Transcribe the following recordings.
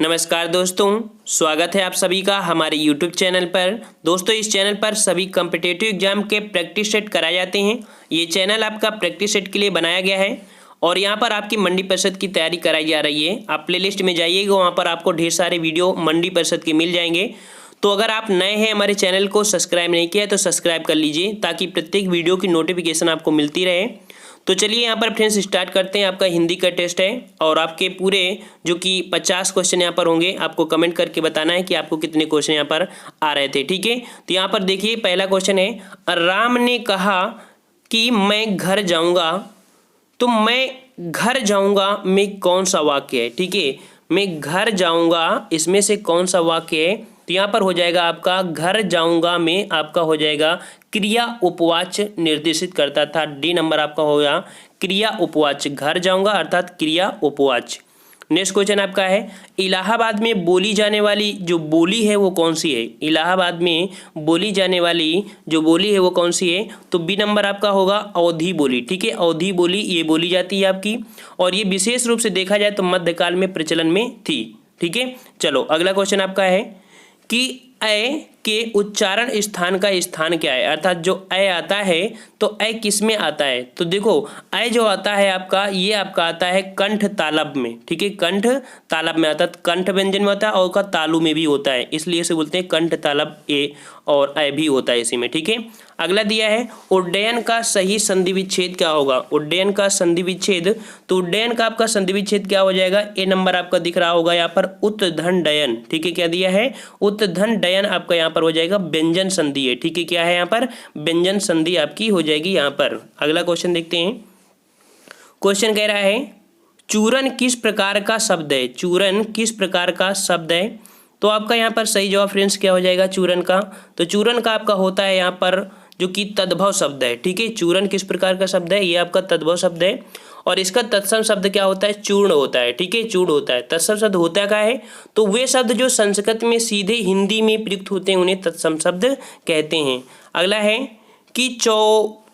नमस्कार दोस्तों, स्वागत है आप सभी का हमारे YouTube चैनल पर। दोस्तों, इस चैनल पर सभी कम्पिटिटिव एग्जाम के प्रैक्टिस सेट कराए जाते हैं। ये चैनल आपका प्रैक्टिस सेट के लिए बनाया गया है और यहाँ पर आपकी मंडी परिषद की तैयारी कराई जा रही है। आप प्लेलिस्ट में जाइएगा, वहाँ पर आपको ढेर सारे वीडियो मंडी परिषद के मिल जाएंगे। तो अगर आप नए हैं, हमारे चैनल को सब्सक्राइब नहीं किया है तो सब्सक्राइब कर लीजिए ताकि प्रत्येक वीडियो की नोटिफिकेशन आपको मिलती रहे। तो चलिए यहाँ पर फ्रेंड्स स्टार्ट करते हैं। आपका हिंदी का टेस्ट है और आपके पूरे जो कि 50 क्वेश्चन यहाँ पर होंगे। आपको कमेंट करके बताना है कि आपको कितने क्वेश्चन यहाँ पर आ रहे थे। ठीक है, तो यहाँ पर देखिए पहला क्वेश्चन है, राम ने कहा कि मैं घर जाऊँगा। तो मैं घर जाऊँगा में कौन सा वाक्य है? ठीक है, मैं घर जाऊँगा इसमें से कौन सा वाक्य है? तो यहाँ पर हो जाएगा आपका घर जाऊँगा में आपका हो जाएगा क्रिया उपवाच्य निर्देशित करता था। डी नंबर आपका होगा क्रिया उपवाच्य। घर जाऊँगा अर्थात क्रिया उपवाच्य। नेक्स्ट क्वेश्चन आपका है, इलाहाबाद में बोली जाने वाली जो बोली है वो कौन सी है? इलाहाबाद में बोली जाने वाली जो बोली है वो कौन सी है? तो बी नंबर आपका होगा अवधी बोली। ठीक है, अवधी बोली ये बोली जाती है आपकी, और ये विशेष रूप से देखा जाए तो मध्यकाल में प्रचलन में थी। ठीक है, चलो अगला क्वेश्चन आपका है कि अ के उच्चारण स्थान का स्थान क्या है? अर्थात जो अ आता है तो अ किस में आता है? तो देखो अ जो आता है आपका, ये आपका आता है कंठ तालब में। ठीक है, कंठ तालब में आता है, कंठ व्यंजन में होता है और का तालु में भी होता है, इसलिए इसे बोलते हैं कंठ तालब ए, और अ भी होता है इसी में। ठीक है, अगला दिया है उड्डयन का सही संधि विच्छेद क्या होगा? उड्डयन का संधि विच्छेद, तो उड्डयन का आपका संधि विच्छेद क्या हो जाएगा? ए नंबर आपका दिख रहा होगा यहाँ पर उत्धन डयन। ठीक है, क्या दिया है? उत्धन डयन आपका यहाँ पर हो जाएगा व्यंजन संधि है। ठीक है, क्या है यहाँ पर? व्यंजन संधि आपकी हो जाएगी यहाँ पर। अगला क्वेश्चन देखते हैं। क्वेश्चन कह रहा है चूरन किस प्रकार का शब्द है? चूरन किस प्रकार का शब्द है? तो आपका यहाँ पर सही जवाब फ्रेंड्स क्या हो जाएगा चूरन का? तो चूरन का आपका होता है यहाँ पर जो कि तद्भव शब्द है। ठीक है, चूरन किस प्रकार का शब्द है? ये आपका तद्भव शब्द है और इसका तत्सम शब्द क्या होता है? चूर्ण होता है। ठीक है, चूर्ण होता है। तत्सम शब्द होता क्या है? तो वे शब्द जो संस्कृत में सीधे हिंदी में प्रयुक्त होते हैं उन्हें तत्सम शब्द कहते हैं। अगला है कि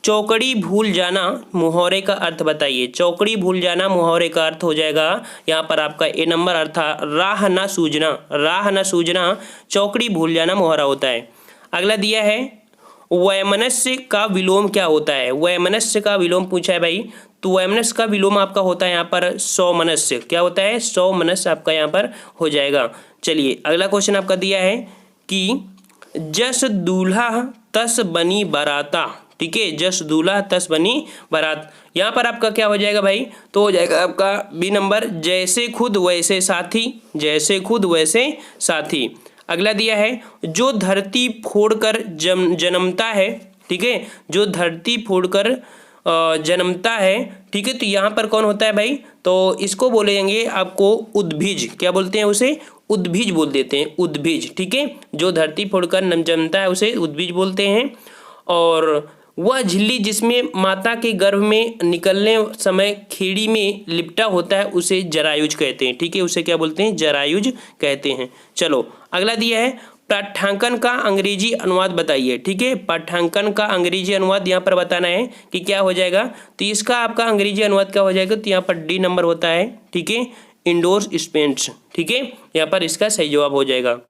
चौकड़ी भूल जाना मुहावरे का अर्थ बताइए। चौकड़ी भूल जाना मुहावरे का अर्थ हो जाएगा यहाँ पर आपका ए नंबर, अर्थात राह न सूझना। राह न सूझना चौकड़ी भूल जाना मुहावरा होता है। अगला दिया है वैमनस्य का विलोम क्या होता है? वैमनस्य का विलोम पूछा है भाई, तो वैमनस्य का विलोम आपका होता है यहाँ पर सौमनस्य। क्या होता है? सौमनस्य आपका यहाँ पर हो जाएगा। चलिए अगला क्वेश्चन आपका दिया है कि जस दूल्हा तस बनी बाराता। ठीक है, जस दूल्हा तस बनी बारात, यहाँ पर आपका क्या हो जाएगा भाई? तो हो जाएगा आपका बी नंबर जैसे खुद वैसे साथी। जैसे खुद वैसे साथी। अगला दिया है जो धरती फोड़कर जन्मता है। ठीक है, जो धरती फोड़कर जन्मता है। ठीक है, तो यहाँ पर कौन होता है भाई? तो इसको बोलेंगे आपको उद्भिज। क्या बोलते हैं उसे? उद्भिज बोल देते हैं, उद्भिज। ठीक है, जो धरती फोड़कर जन्मता है उसे उद्भिज बोलते हैं। और वह झिल्ली जिसमें माता के गर्भ में निकलने समय खेड़ी में लिपटा होता है उसे जरायुज कहते हैं। ठीक है, उसे क्या बोलते हैं? जरायुज कहते हैं। चलो अगला दिया है पाठ्यांकन का अंग्रेजी अनुवाद बताइए। ठीक है, पाठ्यांकन का अंग्रेजी अनुवाद यहाँ पर बताना है कि क्या हो जाएगा। तो इसका आपका अंग्रेजी अनुवाद क्या हो जाएगा? तो यहाँ पर डी नंबर होता है। ठीक है, इंडोर्स स्पेंट्स। ठीक है, यहाँ पर इसका सही जवाब हो जाएगा।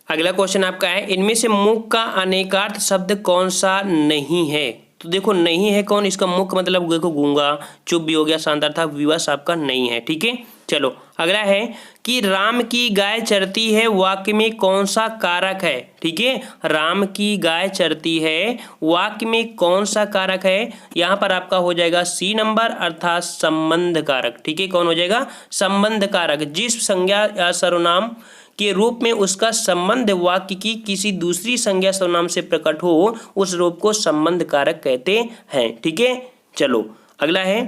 अगला क्वेश्चन आपका है इनमें से मुख का अनेकार्थ शब्द कौन सा नहीं है? तो देखो नहीं है कौन? इसका मुख मतलब देखो गूंगा, चुप भी हो गया, शांत था, विवश आपका नहीं है। ठीक है, चलो अगला है कि राम की गाय चरती है वाक्य में कौन सा कारक है? ठीक है, राम की गाय चरती है वाक्य में कौन सा कारक है? यहाँ पर आपका हो जाएगा सी नंबर, अर्थात संबंध कारक। ठीक है, कौन हो जाएगा? संबंध कारक। जिस संज्ञा या सर्वनाम के रूप में उसका संबंध वाक्य की किसी दूसरी संज्ञा सर्वनाम से प्रकट हो उस रूप को संबंध कारक कहते हैं। ठीक है, चलो अगला है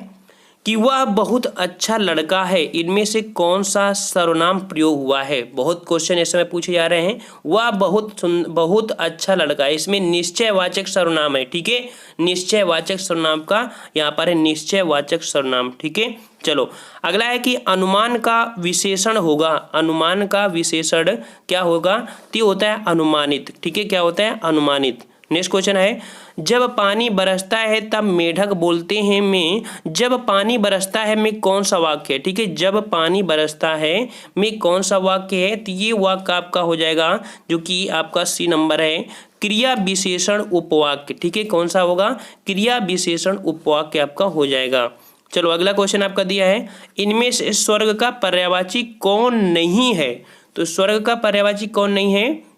कि वह बहुत अच्छा लड़का है, इनमें से कौन सा सर्वनाम प्रयोग हुआ है? बहुत क्वेश्चन इस समय पूछे जा रहे हैं। वह बहुत अच्छा लड़का है, इसमें निश्चयवाचक सर्वनाम है। ठीक है, निश्चयवाचक सर्वनाम का यहाँ पर है निश्चयवाचक सर्वनाम। ठीक है, चलो अगला है कि अनुमान का विशेषण होगा। अनुमान का विशेषण क्या होगा? तो होता है अनुमानित। ठीक है, क्या होता है? अनुमानित। नेक्स्ट क्वेश्चन है, जब पानी बरसता है तब मेढक बोलते हैं में जब पानी बरसता है में कौन सा वाक्य है? ठीक है, जब पानी बरसता है में कौन सा वाक्य है? तो ये वाक्य आपका हो जाएगा जो कि आपका सी नंबर है, क्रिया विशेषण उपवाक्य। ठीक है, कौन सा होगा? क्रिया विशेषण उपवाक्य आपका हो जाएगा। चलो अगला क्वेश्चन आपका दिया है, इनमें से स्वर्ग का पर्यायवाची कौन नहीं है? तो स्वर्ग का पर्यायवाची कौन नहीं है?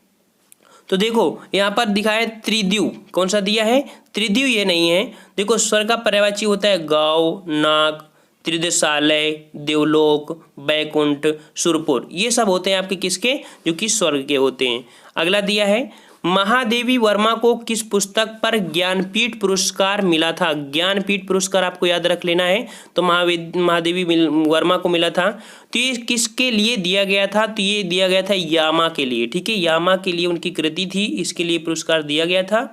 तो देखो यहाँ पर दिखाया है त्रिदिव, कौन सा दिया है? त्रिदिव ये नहीं है। देखो स्वर्ग का पर्यायवाची होता है गौ, नाग, त्रिदशालय, देवलोक, बैकुंठ, सुरपुर, ये सब होते हैं आपके किसके? जो कि स्वर्ग के होते हैं। अगला दिया है, महादेवी वर्मा को किस पुस्तक पर ज्ञानपीठ पुरस्कार मिला था? ज्ञानपीठ पुरस्कार आपको याद रख लेना है। तो महादेवी वर्मा को मिला था, तो ये किसके लिए दिया गया था? तो ये दिया गया था यामा के लिए। ठीक है, यामा के लिए उनकी कृति थी, इसके लिए पुरस्कार दिया गया था।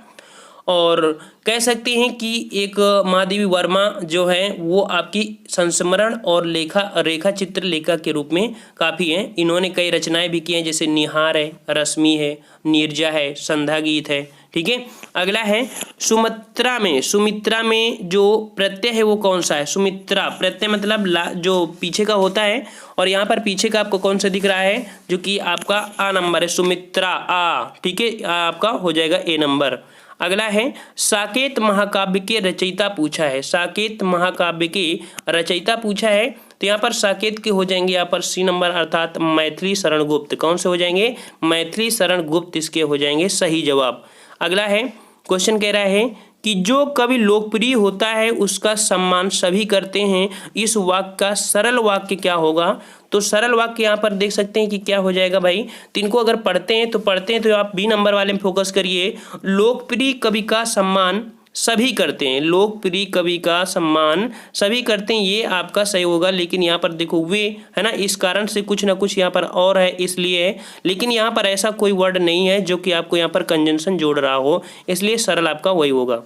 और कह सकते हैं कि एक महादेवी वर्मा जो है वो आपकी संस्मरण और रेखा चित्र लेखक के रूप में काफ़ी हैं। इन्होंने कई रचनाएं भी की हैं, जैसे निहार है, रश्मि है, नीरजा है, संध्या गीत है। ठीक है, अगला है सुमित्रा में जो प्रत्यय है वो कौन सा है? सुमित्रा प्रत्यय मतलब जो पीछे का होता है, और यहाँ पर पीछे का आपको कौन सा दिख रहा है? जो कि आपका आ नंबर है, सुमित्रा आ। ठीक है, आपका हो जाएगा ए नंबर। अगला है, साकेत महाकाव्य के रचयिता पूछा है। साकेत महाकाव्य के रचयिता पूछा है, तो यहाँ पर साकेत के हो जाएंगे यहाँ पर सी नंबर, अर्थात मैथिली शरण गुप्त। कौन से हो जाएंगे? मैथिली शरण गुप्त इसके हो जाएंगे सही जवाब। अगला है, क्वेश्चन कह रहा है कि जो कवि लोकप्रिय होता है उसका सम्मान सभी करते हैं, इस वाक्य का सरल वाक्य क्या होगा? तो सरल वाक्य यहाँ पर देख सकते हैं कि क्या हो जाएगा भाई। तो इनको अगर पढ़ते हैं तो आप बी नंबर वाले में फोकस करिए। लोकप्रिय कवि का सम्मान सभी करते हैं, लोकप्रिय कवि का सम्मान सभी करते हैं, ये आपका सही होगा। लेकिन यहाँ पर देखो वे है ना, इस कारण से कुछ ना कुछ यहाँ पर और है, इसलिए है। लेकिन यहाँ पर ऐसा कोई वर्ड नहीं है जो कि आपको यहाँ पर कंजंक्शन जोड़ रहा हो, इसलिए सरल आपका वही होगा।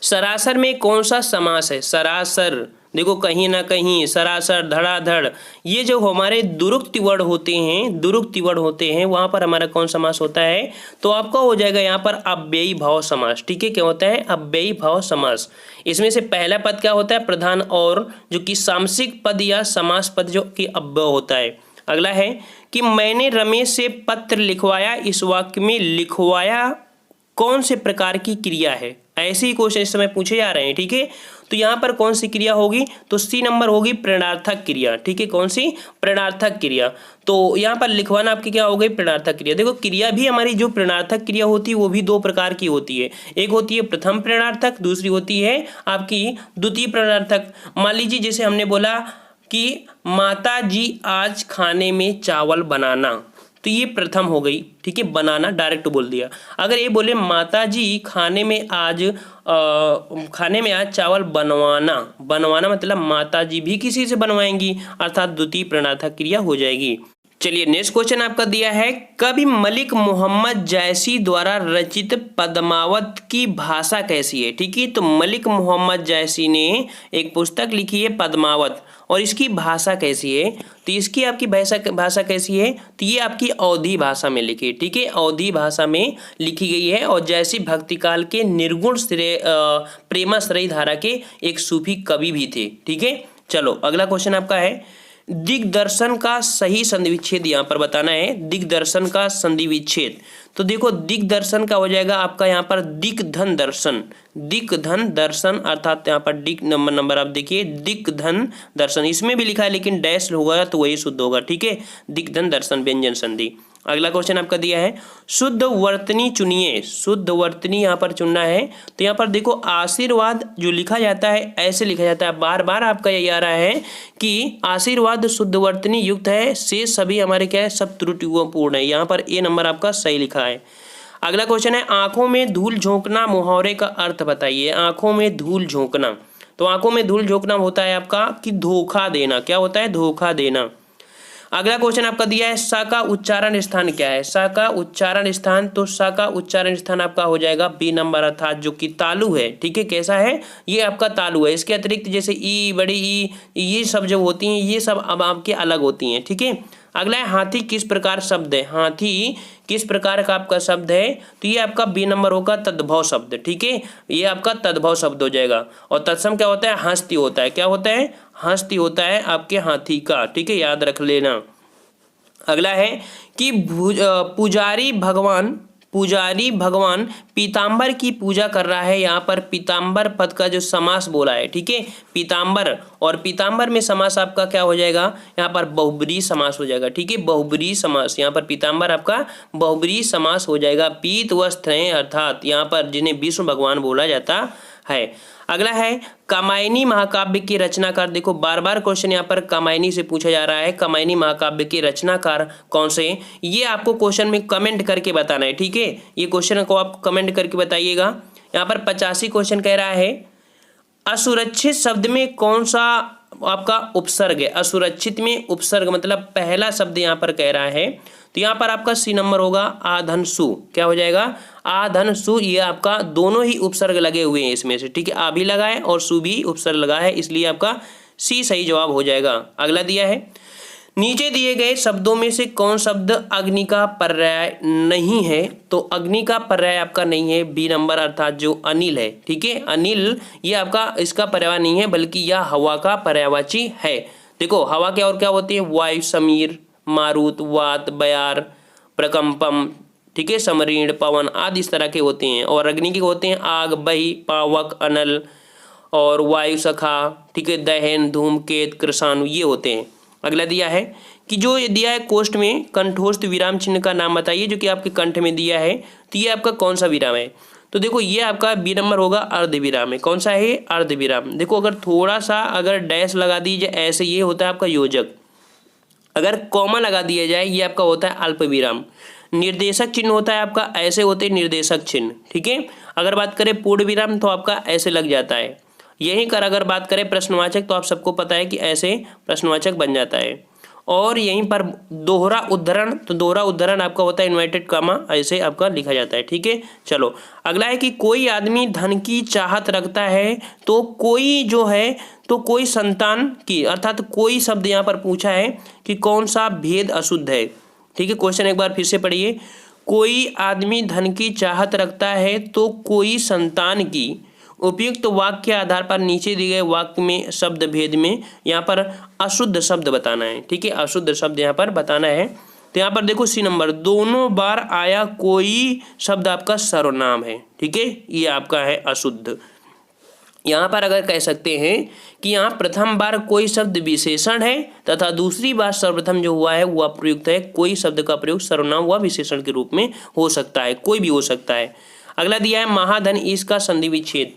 सरासर में कौन सा समास है? सरासर देखो कहीं ना कहीं, सरासर, धड़ाधड़, ये जो हमारे दुरुक्ति वर्ड होते हैं वहां पर हमारा कौन समास होता है? तो आपका हो जाएगा यहाँ पर अव्ययी भाव समास। ठीक है, क्या होता है? अव्ययी भाव समास। इसमें से पहला पद क्या होता है? प्रधान, और जो कि सामसिक पद या समास पद जो कि अव्यय होता है। अगला है कि मैंने रमेश से पत्र लिखवाया, इस वाक्य में लिखवाया कौन से प्रकार की क्रिया है? ऐसे ही क्वेश्चन इस समय पूछे जा रहे हैं। ठीक है, तो यहाँ पर कौन सी क्रिया होगी? तो सी नंबर होगी प्रणर्थक क्रिया। ठीक है, कौन सी? प्रणर्थक क्रिया। तो यहाँ पर लिखवाना आपकी क्या हो गई? प्रणर्थक क्रिया। देखो क्रिया भी हमारी जो प्रणर्थक क्रिया होती है वो भी दो प्रकार की होती है, एक होती है प्रथम प्रणर्थक, दूसरी होती है आपकी द्वितीय प्रणर्थक। मान लीजिए जैसे हमने बोला कि माता जी आज खाने में चावल बनाना, तो ये प्रथम हो गई। ठीक है, बनाना डायरेक्ट बोल दिया। अगर ये बोले माता जी खाने में आज चावल बनवाना मतलब माता जी भी किसी से बनवाएंगी, अर्थात द्वितीय प्रणर्थक क्रिया हो जाएगी। चलिए नेक्स्ट क्वेश्चन आपका दिया है, कवि मलिक मोहम्मद जैसी द्वारा रचित पद्मावत की भाषा कैसी है? ठीक है, तो मलिक मोहम्मद जैसी ने एक पुस्तक लिखी है पद्मावत, और इसकी भाषा कैसी है? तो इसकी आपकी भाषा कैसी है? तो ये आपकी अवधी भाषा में लिखी है। ठीक है, अवधी भाषा में लिखी गई है, और जैसी भक्तिकाल के निर्गुण प्रेमाश्रयी धारा के एक सूफी कवि भी थे। ठीक है, चलो अगला क्वेश्चन आपका है, दिग्दर्शन का सही संधि विच्छेद यहाँ पर बताना है। दिग्दर्शन का संधि विच्छेद, तो देखो दिग्दर्शन का हो जाएगा आपका यहाँ पर दिग्धन दर्शन। दिग्धन दर्शन अर्थात यहाँ पर दिग नंबर आप देखिए, दिग्धन दर्शन इसमें भी लिखा है लेकिन डैश होगा तो वही शुद्ध होगा। ठीक है, दिग्धन दर्शन व्यंजन संधि। अगला क्वेश्चन आपका दिया है, शुद्ध वर्तनी चुनिए। शुद्ध वर्तनी यहाँ पर चुनना है। तो यहाँ पर देखो आशीर्वाद जो लिखा जाता है ऐसे लिखा जाता है, बार बार आपका यही आ रहा है कि आशीर्वाद शुद्ध वर्तनी युक्त है, से सभी हमारे क्या है? सब त्रुटिपूर्ण है। यहाँ पर ए नंबर आपका सही लिखा है। अगला क्वेश्चन है, आंखों में धूल झोंकना मुहावरे का अर्थ बताइए। आंखों में धूल झोंकना, तो आंखों में धूल झोंकना होता है आपका कि धोखा देना। क्या होता है? धोखा देना। अगला क्वेश्चन आपका दिया है, स का उच्चारण स्थान क्या है? स का उच्चारण स्थान, तो स का उच्चारण स्थान आपका हो जाएगा बी नंबर, अर्थात जो कि तालु है। ठीक है, कैसा है? ये आपका तालु है। इसके अतिरिक्त जैसे ई, बड़ी ई, ये सब जो होती हैं ये सब अब आपके अलग होती हैं। ठीक है, अगला है हाथी किस प्रकार शब्द है, हाथी किस प्रकार का आपका शब्द है, तो ये आपका बी नंबर होगा तद्भव शब्द। ठीक है, ये आपका तद्भव शब्द हो जाएगा। और तत्सम क्या होता है, हस्ती होता है। क्या होता है, हस्ती होता है आपके हाथी का। ठीक है, याद रख लेना। अगला है कि पुजारी भगवान पीताम्बर की पूजा कर रहा है। यहाँ पर पीताम्बर पद का जो समास बोला है, ठीक है, पीताम्बर, और पीताम्बर में समास आपका क्या हो जाएगा, यहाँ पर बहुब्रीहि समास हो जाएगा। ठीक है, बहुब्रीहि समास, यहाँ पर पीताम्बर आपका बहुब्रीहि समास हो जाएगा। पीत वस्त्र हैं अर्थात यहाँ पर जिन्हें विष्णु भगवान बोला जाता है। अगला है कामायनी महाकाव्य के रचनाकार। देखो बार बार क्वेश्चन यहाँ पर कामायनी से पूछा जा रहा है। कामायनी महाकाव्य के रचनाकार कौन से, ये आपको क्वेश्चन में कमेंट करके बताना है। ठीक है, ये क्वेश्चन को आप कमेंट करके बताइएगा। यहाँ पर 85 क्वेश्चन कह रहा है असुरक्षित शब्द में कौन सा आपका उपसर्ग है। असुरक्षित में उपसर्ग मतलब पहला शब्द यहाँ पर कह रहा है, तो यहाँ पर आपका सी नंबर होगा आधनसु। क्या हो जाएगा, आधनसु। ये आपका दोनों ही उपसर्ग लगे हुए हैं इसमें से। ठीक है, आ भी लगा है और सु भी उपसर्ग लगा है, इसलिए आपका सी सही जवाब हो जाएगा। अगला दिया है नीचे दिए गए शब्दों में से कौन शब्द अग्नि का पर्याय नहीं है, तो अग्नि का पर्याय आपका नहीं है बी नंबर, अर्थात जो अनिल है। ठीक है, अनिल ये आपका इसका पर्याय नहीं है, बल्कि यह हवा का पर्यायवाची है। देखो हवा के और क्या होती है, वायु, समीर, मारुत, वात, बयार, प्रकंपम, ठीक है, समरीण, पवन आदि इस तरह के होते हैं। और अग्नि के होते हैं आग, बही, पावक, अनल और वायु सखा, ठीक है, दहन, धूमकेत, कृषाणु, ये होते हैं। अगला दिया है कि जो दिया है कोष्ठ में कंठोस्थ विराम चिन्ह का नाम बताइए, जो कि आपके कंठ में दिया है, तो ये आपका कौन सा विराम है, तो देखो ये आपका बी नंबर होगा अर्ध विराम है। कौन सा है, अर्ध विराम। देखो अगर थोड़ा सा अगर डैश लगा दीजिए ऐसे, ये होता है आपका योजक। अगर कॉमा लगा दिया जाए, ये आपका होता है अल्प विराम। निर्देशक चिन्ह होता है आपका, ऐसे होते हैं निर्देशक चिन्ह। ठीक है, अगर बात करें पूर्ण विराम तो आपका ऐसे लग जाता है। यहीं कर अगर बात करें प्रश्नवाचक तो आप सबको पता है कि ऐसे प्रश्नवाचक बन जाता है। और यहीं पर दोहरा उद्धरण, तो दोहरा उद्धरण आपका होता है इन्वर्टेड कॉमा, ऐसे आपका लिखा जाता है। ठीक है, चलो अगला है कि कोई आदमी धन की चाहत रखता है, तो कोई जो है तो कोई संतान की, अर्थात कोई शब्द यहाँ पर पूछा है कि कौन सा भेद अशुद्ध है। ठीक है, क्वेश्चन एक बार फिर से पढ़िए। कोई आदमी धन की चाहत रखता है तो कोई संतान की, उपयुक्त वाक्य के आधार पर नीचे दिए गए वाक्य में शब्द भेद में यहाँ पर अशुद्ध शब्द बताना है। ठीक है, अशुद्ध शब्द यहाँ पर बताना है। तो यहाँ पर देखो सी नंबर, दोनों बार आया कोई शब्द आपका सर्वनाम है। ठीक है, ये आपका है अशुद्ध। यहाँ पर अगर कह सकते हैं कि यहाँ प्रथम बार कोई शब्द विशेषण है तथा दूसरी बार सर्वप्रथम जो हुआ है वह प्रयुक्त है। कोई शब्द का प्रयोग सर्वनाम व विशेषण के रूप में हो सकता है, कोई भी हो सकता है। अगला दिया है महाधन ईश का संधि विच्छेद।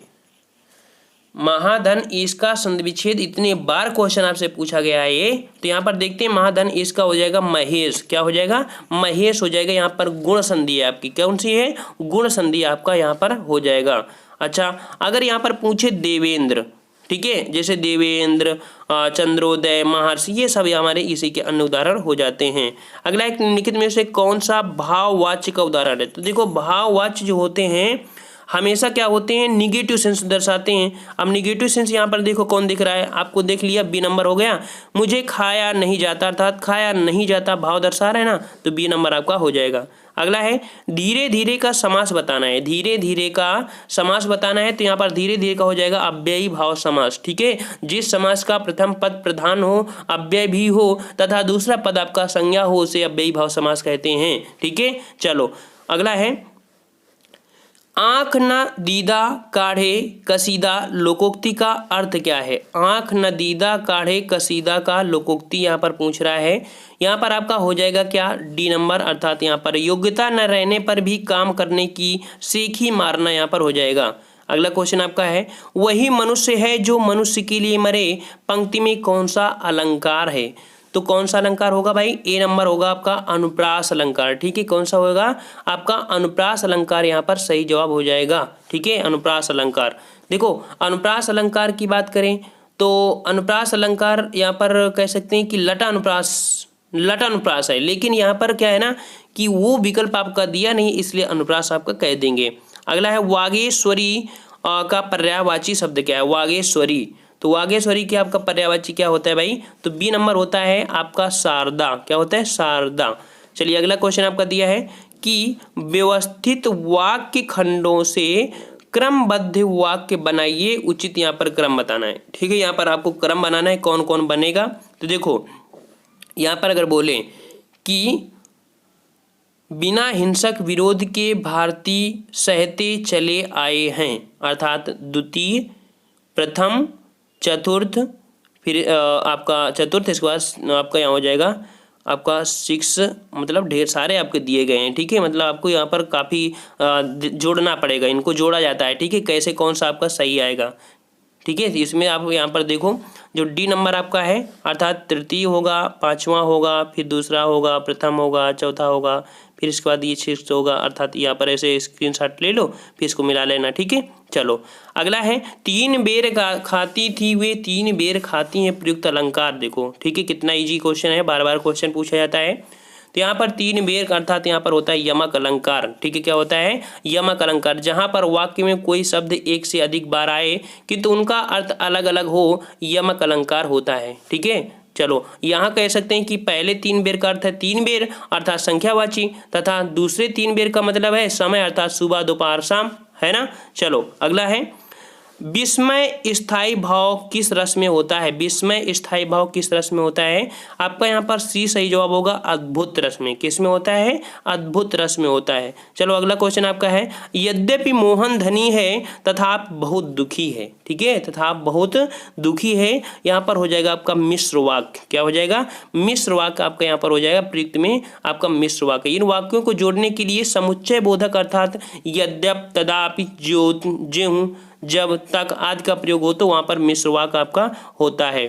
महाधन ईश का संधि विच्छेद इतने बार क्वेश्चन आपसे पूछा गया है ये, तो यहाँ पर देखते हैं महाधन ईश का हो जाएगा महेश। क्या हो जाएगा, महेश हो जाएगा। यहाँ पर गुण संधि है आपकी, कौन सी है, गुण संधि आपका यहाँ पर हो जाएगा। अच्छा, अगर यहाँ पर पूछे देवेंद्र, ठीक है, जैसे देवेंद्र, चंद्रोदय, महर्षि, ये सब हमारे इसी के अन्य उदाहरण हो जाते हैं। अगला एक निम्नलिखित में से कौन सा भाववाच्य का उदाहरण है, तो देखो भाववाच्य जो होते हैं हमेशा क्या होते हैं, निगेटिव सेंस दर्शाते हैं। अब निगेटिव सेंस यहाँ पर देखो कौन दिख रहा है आपको, देख लिया, बी नंबर हो गया। मुझे खाया नहीं जाता, अर्थात खाया नहीं जाता भाव दर्शा रहा है ना, तो बी नंबर आपका हो जाएगा। अगला है धीरे धीरे का समास बताना है। धीरे धीरे का समास बताना है, तो यहाँ पर धीरे धीरे का हो जाएगा अव्ययी भाव समास। ठीक है, जिस समास का प्रथम पद प्रधान हो, अव्यय भी हो तथा दूसरा पद आपका संज्ञा हो, उसे अव्ययी भाव समास कहते हैं। ठीक है, चलो अगला है आंख न दीदा काढ़े कसीदा लोकोक्ति का अर्थ क्या है। आंख न दीदा काढ़े कसीदा का लोकोक्ति यहाँ पर पूछ रहा है। यहाँ पर आपका हो जाएगा क्या, डी नंबर, अर्थात यहाँ पर योग्यता न रहने पर भी काम करने की सीखी मारना यहाँ पर हो जाएगा। अगला क्वेश्चन आपका है वही मनुष्य है जो मनुष्य के लिए मरे, पंक्ति में कौन सा अलंकार है, तो कौन सा अलंकार होगा भाई, ए नंबर होगा आपका अनुप्रास अलंकार। ठीक है, कौन सा होगा आपका अनुप्रास अलंकार, यहाँ पर सही जवाब हो जाएगा। ठीक है, अनुप्रास अलंकार। देखो अनुप्रास अलंकार की बात करें तो अनुप्रास अलंकार यहाँ पर कह सकते हैं कि लट अनुप्रास है, लेकिन यहाँ पर क्या है ना कि वो विकल्प आपका दिया नहीं, इसलिए अनुप्रास आपका कह देंगे। अगला है वागेश्वरी का पर्यायवाची शब्द क्या है, वागेश्वरी, तो वागेश्वरी के आपका पर्यायवाची क्या होता है भाई, तो बी नंबर होता है आपका शारदा। क्या होता है, शारदा। चलिए अगला क्वेश्चन आपका दिया है कि व्यवस्थित वाक्य खंडों से क्रमबद्ध वाक्य बनाइए, उचित यहाँ पर क्रम बताना है। ठीक है, यहाँ पर आपको क्रम बनाना है, कौन कौन बनेगा। तो देखो यहाँ पर अगर बोले कि बिना हिंसक विरोध के भारतीय सहते चले आए हैं, अर्थात द्वितीय, प्रथम, चतुर्थ, फिर आपका चतुर्थ, इसके बाद आपका यहाँ हो जाएगा आपका 6, मतलब ढेर सारे आपके दिए गए हैं। ठीक है, मतलब आपको यहाँ पर काफ़ी जोड़ना पड़ेगा, इनको जोड़ा जाता है। ठीक है, कैसे कौन सा आपका सही आएगा। ठीक है, इसमें आप यहाँ पर देखो जो डी नंबर आपका है, अर्थात तृतीय होगा, पांचवा होगा, फिर दूसरा होगा, प्रथम होगा, चौथा होगा, फिर इसके बाद ये 6 होगा। अर्थात यहाँ पर ऐसे स्क्रीनशॉट ले लो, फिर इसको मिला लेना। ठीक है, चलो अगला है 3 बेर खाती थी वे 3 बेर खाती हैं, प्रयुक्त अलंकार देखो। ठीक है, कितना इजी क्वेश्चन है, बार बार क्वेश्चन पूछा जाता है। तो यहाँ पर 3 बेर अर्थात यहाँ पर होता है यमक अलंकार। ठीक है, क्या होता है, यमक अलंकार। जहाँ पर वाक्य में कोई शब्द एक से अधिक बार आए किंतु उनका अर्थ अलग अलग हो, यमक अलंकार होता है। ठीक है, चलो यहाँ कह सकते हैं कि पहले 3 बेर का अर्थ है 3 बेर अर्थात संख्यावाची, तथा दूसरे 3 बेर का मतलब है समय अर्थात सुबह, दोपहर, शाम, है ना। चलो अगला है विस्मय स्थायी भाव किस रस में होता है, विस्मय स्थायी भाव किस रस में होता है। आपका यहाँ पर सी सही जवाब होगा, अद्भुत रस में। किस में होता है, अद्भुत रस में होता है। चलो अगला क्वेश्चन आपका है यद्यपि मोहन धनी है तथा आप बहुत दुखी है। ठीक है, तथा आप बहुत दुखी है, यहाँ पर हो जाएगा आपका मिश्र वाक्य। क्या हो जाएगा, मिश्र वाक्य आपका यहाँ पर हो जाएगा, प्रयुक्त में आपका मिश्र वाक्य। इन वाक्यों को जोड़ने के लिए समुच्चय बोधक अर्थात यद्यप, तदापि, ज्यों, जब तक आदि का प्रयोग हो तो वहां पर मिश्र वाक्य आपका होता है।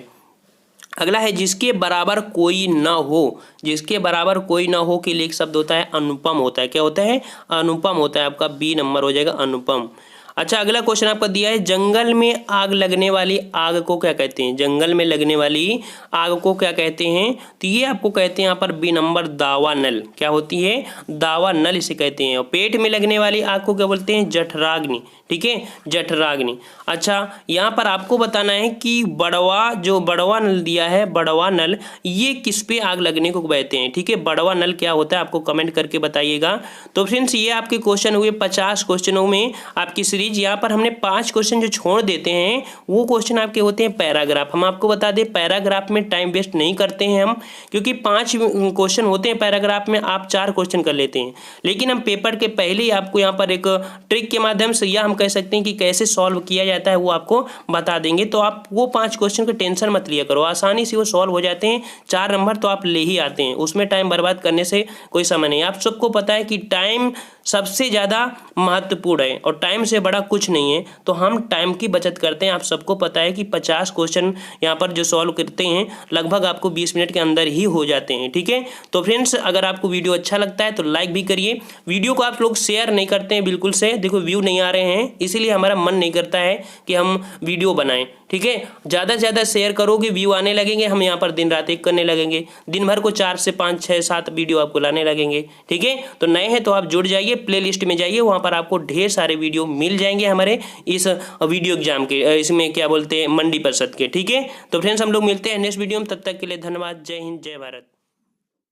अगला है जिसके बराबर कोई न हो, जिसके बराबर कोई न हो के लिए एक शब्द होता है अनुपम होता है। क्या होता है, अनुपम होता है। आपका बी नंबर हो जाएगा, अनुपम। अच्छा अगला क्वेश्चन आपका दिया है जंगल में आग लगने वाली आग को क्या कहते हैं, जंगल में लगने वाली आग को क्या कहते हैं। तो ये आपको कहते हैं यहाँ पर बी नंबर दावानल। क्या होती है, दावानल इसे कहते हैं। और पेट में लगने वाली आग को क्या बोलते हैं, जठराग्नि। ठीक है, जठराग्नि। अच्छा यहाँ पर आपको बताना है कि बड़वा, जो बड़वा नल दिया है, बड़वा नल, ये किस पे आग लगने को कहते हैं। ठीक है, बड़वा नल क्या होता है आपको कमेंट करके बताइएगा। तो फ्रेंड्स ये आपके क्वेश्चन हुए 50 क्वेश्चनों में आपकी सीरीज। यहाँ पर हमने 5 क्वेश्चन जो छोड़ देते हैं वो क्वेश्चन आपके होते हैं पैराग्राफ। हम आपको बता दें पैराग्राफ में टाइम वेस्ट नहीं करते हैं हम, क्योंकि 5 क्वेश्चन होते हैं पैराग्राफ में, आप 4 क्वेश्चन कर लेते हैं। लेकिन हम पेपर के पहले ही आपको यहाँ पर एक ट्रिक के माध्यम से, या हम कह सकते हैं कि कैसे सॉल्व किया जाता है वो आपको बता देंगे। तो आप वो 5 क्वेश्चन का टेंशन मत लिया करो, आसानी से वो सॉल्व हो जाते हैं। 4 नंबर तो आप ले ही आते हैं, उसमें टाइम बर्बाद करने से कोई समय नहीं। आप सबको पता है कि टाइम सबसे ज़्यादा महत्वपूर्ण है और टाइम से बड़ा कुछ नहीं है, तो हम टाइम की बचत करते हैं। आप सबको पता है कि 50 क्वेश्चन यहाँ पर जो सॉल्व करते हैं लगभग आपको 20 मिनट के अंदर ही हो जाते हैं। ठीक है, तो फ्रेंड्स अगर आपको वीडियो अच्छा लगता है तो लाइक भी करिए। वीडियो को आप लोग शेयर नहीं करते हैं बिल्कुल से, देखो व्यू नहीं आ रहे हैं, इसीलिए हमारा मन नहीं करता है कि हम वीडियो बनाएं। ठीक है, ज़्यादा से ज़्यादा शेयर करोगे, व्यू आने लगेंगे, हम यहाँ पर दिन रात एक करने लगेंगे, दिन भर को 4 से 5, 6, 7 वीडियो आपको लाने लगेंगे। ठीक है, तो नए हैं तो आप जुड़ जाइए, प्लेलिस्ट में जाइए, वहाँ पर आपको ढेर सारे वीडियो मिल जाएंगे हमारे इस वीडियो एग्जाम के, इसमें क्या बोलते हैं मंडी परिषद के। ठीक है, तो फ्रेंड्स हम लोग मिलते हैं नेक्स्ट वीडियो में, तब तक के लिए धन्यवाद। जय हिंद, जय भारत।